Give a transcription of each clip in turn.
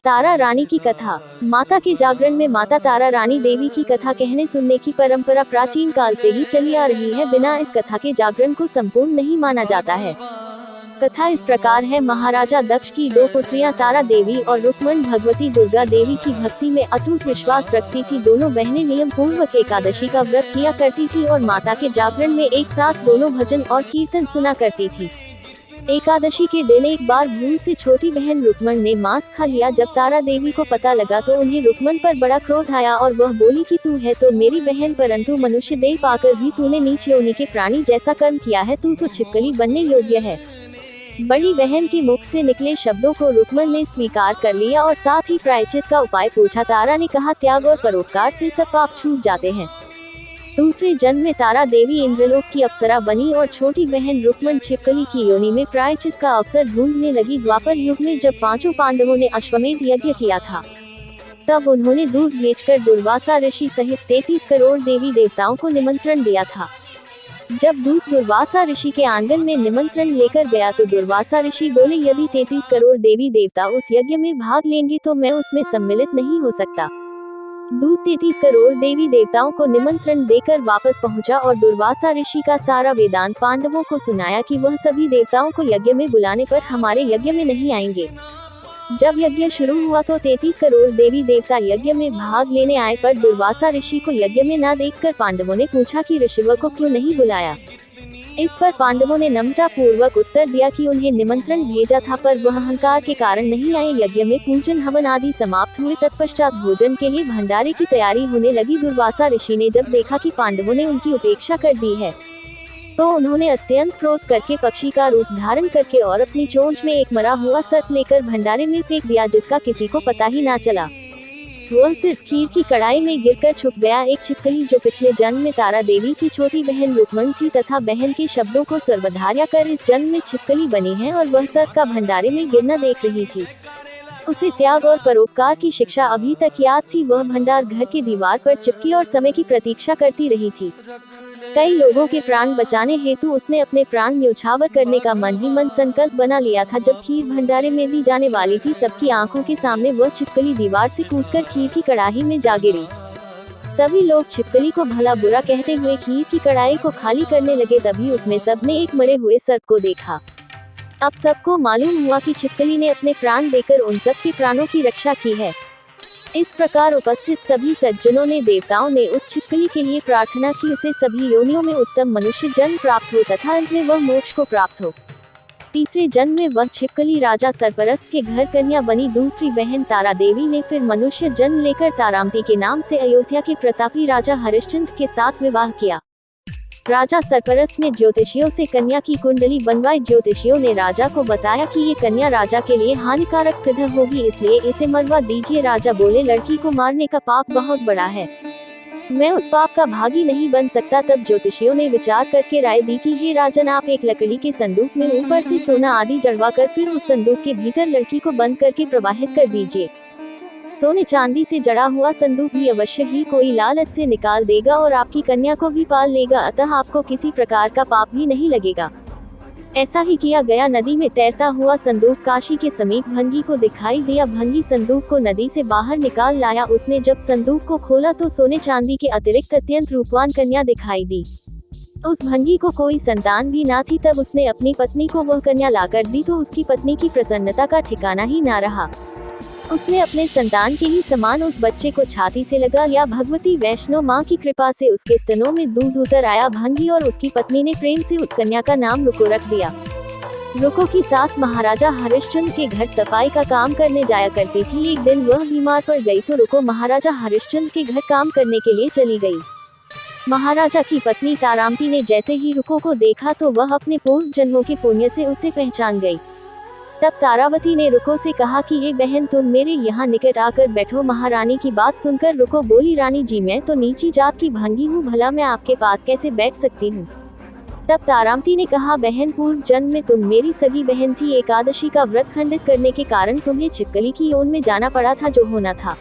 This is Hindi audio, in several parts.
तारा रानी की कथा। माता के जागरण में माता तारा रानी देवी की कथा कहने सुनने की परंपरा प्राचीन काल से ही चली आ रही है। बिना इस कथा के जागरण को संपूर्ण नहीं माना जाता है। कथा इस प्रकार है। महाराजा दक्ष की दो पुत्रियां तारा देवी और रुक्मण भगवती दुर्गा देवी की भक्ति में अटूट विश्वास रखती थी। दोनों बहनें नियम पूर्वक एकादशी का व्रत किया करती थी और माता के जागरण में एक साथ दोनों भजन और कीर्तन सुना करती थी। एकादशी के दिन एक बार भूल से छोटी बहन रुक्मण ने मांस खा लिया। जब तारा देवी को पता लगा तो उन्हें रुक्मण पर बड़ा क्रोध आया और वह बोली कि तू है तो मेरी बहन, परंतु मनुष्य देह पाकर भी तूने नीच योनि के प्राणी जैसा कर्म किया है। तू तो छिपकली बनने योग्य है। बड़ी बहन के मुख से निकले शब्दों को रुक्मण ने स्वीकार कर लिया और साथ ही प्रायश्चित का उपाय पूछा। तारा ने कहा, त्याग और परोपकार से सब पाप छूट जाते हैं। दूसरे जन्म में तारा देवी इंद्रलोक की अप्सरा बनी और छोटी बहन रुक्मण छिपकली की योनि में प्रायश्चित का अवसर ढूंढने लगी। द्वापर युग में जब पांचों पांडवों ने अश्वमेध यज्ञ किया था, तब उन्होंने दूध भेजकर दुर्वासा ऋषि सहित 33 करोड़ देवी देवताओं को निमंत्रण दिया था। जब दूत दुर्वासा ऋषि के आंगन में निमंत्रण लेकर गया तो दुर्वासा ऋषि बोले, यदि 33 करोड़ देवी देवता उस यज्ञ में भाग लेंगे तो मैं उसमें सम्मिलित नहीं हो सकता। दूत 33 करोड़ देवी देवताओं को निमंत्रण देकर वापस पहुंचा और दुर्वासा ऋषि का सारा वेदांत पांडवों को सुनाया कि वह सभी देवताओं को यज्ञ में बुलाने पर हमारे यज्ञ में नहीं आएंगे। जब यज्ञ शुरू हुआ तो 33 करोड़ देवी देवता यज्ञ में भाग लेने आए, पर दुर्वासा ऋषि को यज्ञ में न देखकर पांडवों ने पूछा कि ऋषिवर को क्यों नहीं बुलाया। इस पर पांडवों ने नम्रता पूर्वक उत्तर दिया कि उन्हें निमंत्रण भेजा था पर वह अहंकार के कारण नहीं आए। यज्ञ में पूजन हवन आदि समाप्त हुए। तत्पश्चात भोजन के लिए भंडारे की तैयारी होने लगी। दुर्वासा ऋषि ने जब देखा कि पांडवों ने उनकी उपेक्षा कर दी है तो उन्होंने अत्यंत क्रोध करके पक्षी का रूप धारण करके और अपनी चोंच में एक मरा हुआ सर्प लेकर भंडारे में फेंक दिया, जिसका किसी को पता ही ना चला। वह सिर्फ खीर की कढ़ाई में गिरकर छुप गया। एक छिपकली जो पिछले जन्म में तारा देवी की छोटी बहन रुक्मण थी तथा बहन के शब्दों को सर्वधार्या कर इस जन्म में छिपकली बनी है और वह सर्प का भंडारे में गिरना देख रही थी। उसे त्याग और परोपकार की शिक्षा अभी तक याद थी। वह भंडार घर के दीवार पर चिपकी और समय की प्रतीक्षा करती रही थी। कई लोगों के प्राण बचाने हेतु उसने अपने प्राण न्यौछावर करने का मन ही मन संकल्प बना लिया था। जब खीर भंडारे में दी जाने वाली थी, सबकी आंखों के सामने वह छिपकली दीवार से कूदकर खीर की कड़ाही में जा गिरी। सभी लोग छिपकली को भला बुरा कहते हुए खीर की कड़ाही को खाली करने लगे। तभी उसमें सबने एक मरे हुए सर्प को देखा। अब सबको मालूम हुआ कि छिपकली ने अपने प्राण देकर उन सब के प्राणों की रक्षा की है। इस प्रकार उपस्थित सभी सज्जनों ने, देवताओं ने उस छिपकली के लिए प्रार्थना की उसे सभी योनियों में उत्तम मनुष्य जन्म प्राप्त हो तथा अंत में वह मोक्ष को प्राप्त हो। तीसरे जन्म में वह छिपकली राजा सरपरस्त के घर कन्या बनी। दूसरी बहन तारा देवी ने फिर मनुष्य जन्म लेकर तारामती के नाम से अयोध्या के प्रतापी राजा हरिश्चंद्र के साथ विवाह किया। राजा सरपरस्त ने ज्योतिषियों से कन्या की कुंडली बनवाई। ज्योतिषियों ने राजा को बताया कि ये कन्या राजा के लिए हानिकारक सिद्ध होगी, इसलिए इसे मरवा दीजिए। राजा बोले, लड़की को मारने का पाप बहुत बड़ा है, मैं उस पाप का भागी नहीं बन सकता। तब ज्योतिषियों ने विचार करके राय दी कि हे राजन, आप एक लकड़ी के संदूक में ऊपर से सोना आदि जड़वा कर फिर उस संदूक के भीतर लड़की को बंद करके प्रवाहित कर दीजिए। सोने चांदी से जड़ा हुआ संदूक भी अवश्य ही कोई लालच से निकाल देगा और आपकी कन्या को भी पाल लेगा, अतः आपको किसी प्रकार का पाप भी नहीं लगेगा। ऐसा ही किया गया। नदी में तैरता हुआ संदूक काशी के समीप भंगी को दिखाई दिया। भंगी संदूक को नदी से बाहर निकाल लाया। उसने जब संदूक को खोला तो सोने चांदी के अतिरिक्त अत्यंत रूपवान कन्या दिखाई दी। उस भंगी को कोई संतान भी ना थी। तब उसने अपनी पत्नी को वह कन्या लाकर दी तो उसकी पत्नी की प्रसन्नता का ठिकाना ही ना रहा। उसने अपने संतान के ही समान उस बच्चे को छाती से लगा लिया। भगवती वैष्णो माँ की कृपा से उसके स्तनों में दूध उतर आया। भंगी और उसकी पत्नी ने प्रेम से उस कन्या का नाम रुको रख दिया। रुको की सास महाराजा हरिश्चंद्र के घर सफाई का काम करने जाया करती थी। एक दिन वह बीमार पड़ गई तो रुको महाराजा हरिश्चंद्र के घर काम करने के लिए चली गई। महाराजा की पत्नी तारामती ने जैसे ही रुको को देखा तो वह अपने पूर्व जन्मों के पुण्य से उसे पहचान गई। तब तारावती ने रुको से कहा कि हे बहन, तुम मेरे यहाँ निकट आकर बैठो। महारानी की बात सुनकर रुको बोली, रानी जी, मैं तो नीची जात की भंगी हूँ, भला मैं आपके पास कैसे बैठ सकती हूँ। तब तारामती ने कहा, बहन, पूर्व जन्म में तुम मेरी सगी बहन थी। एकादशी का व्रत खंडित करने के कारण तुम्हें छिपकली की योन में जाना पड़ा था। जो होना था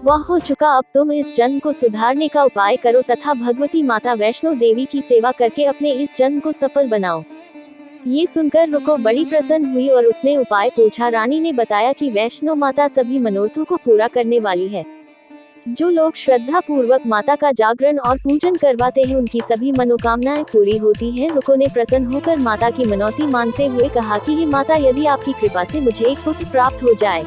वह हो चुका। अब तुम इस जन्म को सुधारने का उपाय करो तथा भगवती माता वैष्णो देवी की सेवा करके अपने इस जन्म को सफल बनाओ। ये सुनकर रुको बड़ी प्रसन्न हुई और उसने उपाय पूछा। रानी ने बताया कि वैष्णो माता सभी मनोरथों को पूरा करने वाली है। जो लोग श्रद्धा पूर्वक माता का जागरण और पूजन करवाते हैं उनकी सभी मनोकामनाएं पूरी होती हैं। रुको ने प्रसन्न होकर माता की मनौती मानते हुए कहा कि हे माता, यदि आपकी कृपा से मुझे एक पुत्र प्राप्त हो जाए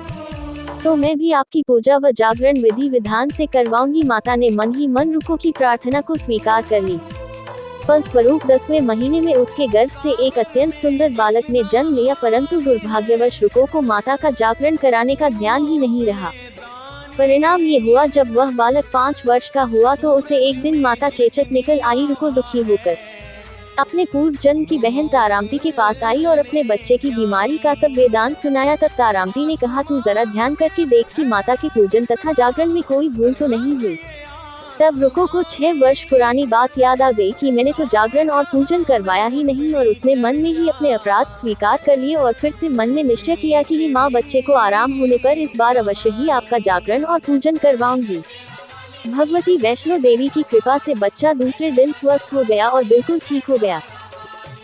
तो मैं भी आपकी पूजा व जागरण विधि विधान से करवाऊंगी। माता ने मन ही मन रुको की प्रार्थना को स्वीकार कर ली। फलस्वरूप 10वें महीने में उसके गर्भ से एक अत्यंत सुंदर बालक ने जन्म लिया, परंतु दुर्भाग्यवश रुको को माता का जागरण कराने का ध्यान ही नहीं रहा। परिणाम ये हुआ, जब वह बालक 5 वर्ष का हुआ तो उसे एक दिन माता चेचक निकल आई। रुको दुखी होकर अपने पूर्व जन्म की बहन तारामती के पास आई और अपने बच्चे की बीमारी का सब वेदांत सुनाया। तब तारामती ने कहा, तू जरा ध्यान करके देख कि माता के पूजन तथा जागरण में कोई भूल तो नहीं हुई। तब रुको को 6 वर्ष पुरानी बात याद आ गई कि मैंने तो जागरण और पूजन करवाया ही नहीं, और उसने मन में ही अपने अपराध स्वीकार कर लिए और फिर से मन में निश्चय किया कि माँ, बच्चे को आराम होने पर इस बार अवश्य ही आपका जागरण और पूजन करवाऊंगी। भगवती वैष्णो देवी की कृपा से बच्चा दूसरे दिन स्वस्थ हो गया और बिल्कुल ठीक हो गया।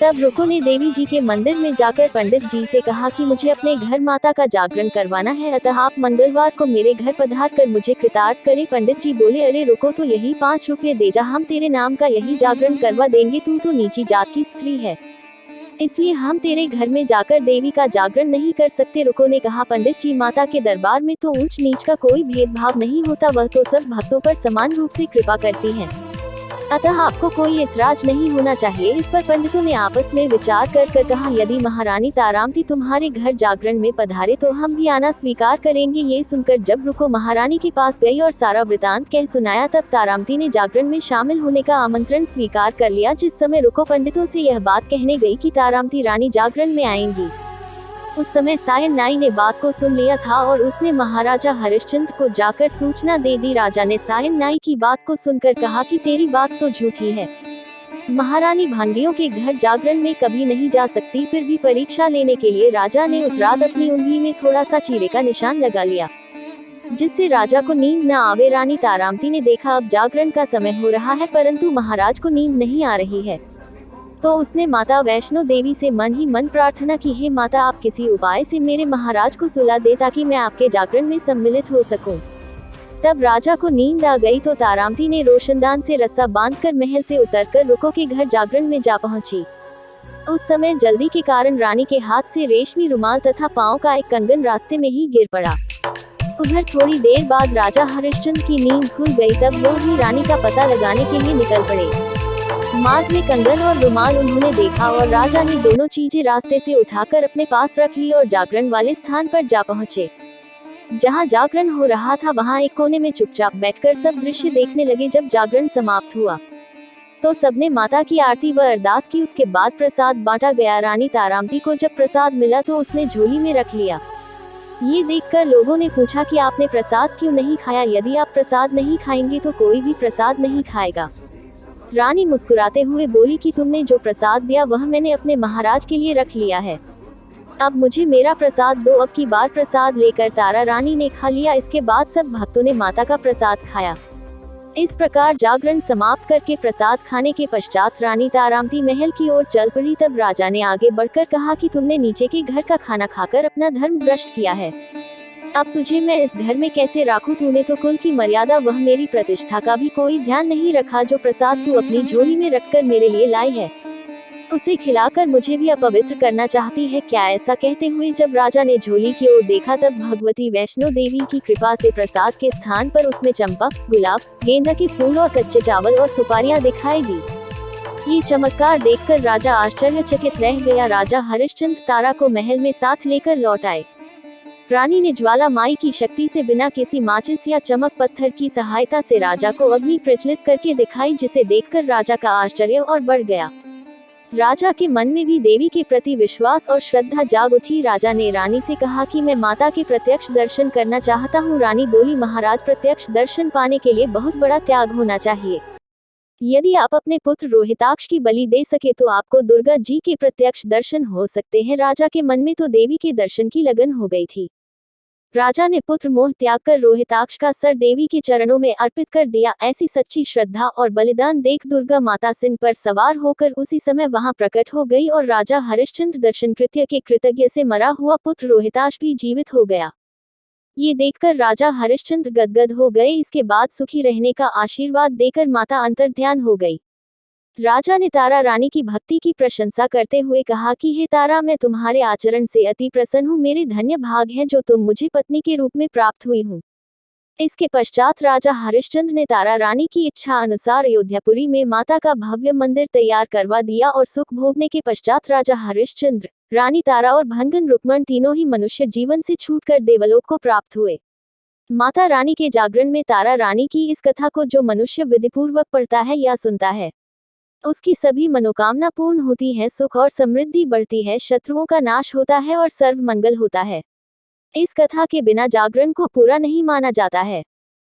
तब रुको ने देवी जी के मंदिर में जाकर पंडित जी से कहा कि मुझे अपने घर माता का जागरण करवाना है, अतः आप मंगलवार को मेरे घर पधार कर मुझे कृतार्थ करें। पंडित जी बोले, अरे रुको, तो यही 5 रुपये दे जा, हम तेरे नाम का यही जागरण करवा देंगे। तू तो नीची जात की स्त्री है, इसलिए हम तेरे घर में जाकर देवी का जागरण नहीं कर सकते। रुको ने कहा, पंडित जी, माता के दरबार में तो ऊंच नीच का कोई भेदभाव नहीं होता, वह तो सब भक्तों पर समान रूप से कृपा करती हैं, अतः आपको कोई ऐतराज नहीं होना चाहिए। इस पर पंडितों ने आपस में विचार कर कहा, यदि महारानी तारामती तुम्हारे घर जागरण में पधारे तो हम भी आना स्वीकार करेंगे। ये सुनकर जब रुको महारानी के पास गई और सारा वृतांत कह सुनाया, तब तारामती ने जागरण में शामिल होने का आमंत्रण स्वीकार कर लिया। जिस समय रुको पंडितों से यह बात कहने गई कि तारामती रानी जागरण में आएंगी, उस समय सायन नाई ने बात को सुन लिया था और उसने महाराजा हरिश्चंद्र को जाकर सूचना दे दी। राजा ने सायन नाई की बात को सुनकर कहा कि तेरी बात तो झूठी है, महारानी भांडियों के घर जागरण में कभी नहीं जा सकती। फिर भी परीक्षा लेने के लिए राजा ने उस रात अपनी उंगली में थोड़ा सा चीरे का निशान लगा लिया, जिससे राजा को नींद न आवे। रानी तारामती ने देखा अब जागरण का समय हो रहा है, परंतु महाराज को नींद नहीं आ रही है, तो उसने माता वैष्णो देवी से मन ही मन प्रार्थना की, हे माता, आप किसी उपाय से मेरे महाराज को सुला दे ताकि मैं आपके जागरण में सम्मिलित हो सकूं। तब राजा को नींद आ गई तो तारामती ने रोशनदान से रस्सा बांधकर महल से उतरकर रुको के घर जागरण में जा पहुंची। उस समय जल्दी के कारण रानी के हाथ से रेशमी रुमाल तथा पांव का एक कंगन रास्ते में ही गिर पड़ा। उधर थोड़ी देर बाद राजा हरिश्चंद्र की नींद खुल गई। तब वो भी रानी का पता लगाने के लिए निकल पड़े। मार्ग में कंगन और रुमाल उन्होंने देखा और राजा ने दोनों चीजें रास्ते से उठाकर अपने पास रख ली और जागरण वाले स्थान पर जा पहुंचे। जहां जागरण हो रहा था वहां एक कोने में चुपचाप बैठकर सब दृश्य देखने लगे। जब जागरण समाप्त हुआ तो सबने माता की आरती व अरदास की। उसके बाद प्रसाद बांटा गया। रानी तारामती को जब प्रसाद मिला तो उसने झोली में रख लिया। ये देखकर लोगों ने पूछा कि आपने प्रसाद क्यों नहीं खाया? यदि आप प्रसाद नहीं खाएंगे तो कोई भी प्रसाद नहीं खाएगा। रानी मुस्कुराते हुए बोली कि तुमने जो प्रसाद दिया वह मैंने अपने महाराज के लिए रख लिया है, अब मुझे मेरा प्रसाद दो। अब की बार प्रसाद लेकर तारा रानी ने खा लिया। इसके बाद सब भक्तों ने माता का प्रसाद खाया। इस प्रकार जागरण समाप्त करके प्रसाद खाने के पश्चात रानी तारामती महल की ओर चल पड़ी। तब राजा ने आगे बढ़कर कहा कि तुमने नीचे के घर का खाना खाकर अपना धर्म भ्रष्ट किया है, अब तुझे मैं इस घर में कैसे राखूं? तूने तो कुल की मर्यादा वह मेरी प्रतिष्ठा का भी कोई ध्यान नहीं रखा। जो प्रसाद तू अपनी झोली में रखकर मेरे लिए लाई है, उसे खिलाकर मुझे भी अपवित्र करना चाहती है क्या? ऐसा कहते हुए जब राजा ने झोली की ओर देखा तब भगवती वैष्णो देवी की कृपा से प्रसाद के स्थान पर उसमें चंपा, गुलाब, गेंदा के फूल और कच्चे चावल और सुपारियां दिखाई दी। ये चमत्कार देखकर राजा आश्चर्यचकित रह गया। राजा हरिश्चंद्र तारा को महल में साथ लेकर लौट आए। रानी ने ज्वाला माई की शक्ति से बिना किसी माचिस या चमक पत्थर की सहायता से राजा को अग्नि प्रज्वलित करके दिखाई, जिसे देखकर राजा का आश्चर्य और बढ़ गया। राजा के मन में भी देवी के प्रति विश्वास और श्रद्धा जाग उठी। राजा ने रानी से कहा कि मैं माता के प्रत्यक्ष दर्शन करना चाहता हूँ। रानी बोली, महाराज, प्रत्यक्ष दर्शन पाने के लिए बहुत बड़ा त्याग होना चाहिए। यदि आप अपने पुत्र रोहिताक्ष की बलि दे सके तो आपको दुर्गा जी के प्रत्यक्ष दर्शन हो सकते हैं। राजा के मन में तो देवी के दर्शन की लगन हो गई थी। राजा ने पुत्र मोह त्याग कर रोहिताक्ष का सर देवी के चरणों में अर्पित कर दिया। ऐसी सच्ची श्रद्धा और बलिदान देख दुर्गा माता सिंह पर सवार होकर उसी समय वहां प्रकट हो गई और राजा हरिश्चंद्र दर्शन कृत्य के कृतज्ञ से मरा हुआ पुत्र रोहिताक्ष भी जीवित हो गया। ये देखकर राजा हरिश्चंद्र गदगद हो गए। इसके बाद सुखी रहने का आशीर्वाद देकर माता अंतर्ध्यान हो गई। राजा ने तारा रानी की भक्ति की प्रशंसा करते हुए कहा कि हे तारा, मैं तुम्हारे आचरण से अति प्रसन्न हूँ। मेरे धन्य भाग है जो तुम मुझे पत्नी के रूप में प्राप्त हुई हूँ। इसके पश्चात राजा हरिश्चंद्र ने तारा रानी की इच्छा अनुसार अयोध्यापुरी में माता का भव्य मंदिर तैयार करवा दिया और सुख भोगने के पश्चात राजा हरिश्चंद्र, रानी तारा और भंगन रुक्मण तीनों ही मनुष्य जीवन से छूटकर देवलोक को प्राप्त हुए। माता रानी के जागरण में तारा रानी की इस कथा को जो मनुष्य विधिपूर्वक पढ़ता है या सुनता है, उसकी सभी मनोकामना पूर्ण होती है, सुख और समृद्धि बढ़ती है, शत्रुओं का नाश होता है और सर्व मंगल होता है। इस कथा के बिना जागरण को पूरा नहीं माना जाता है।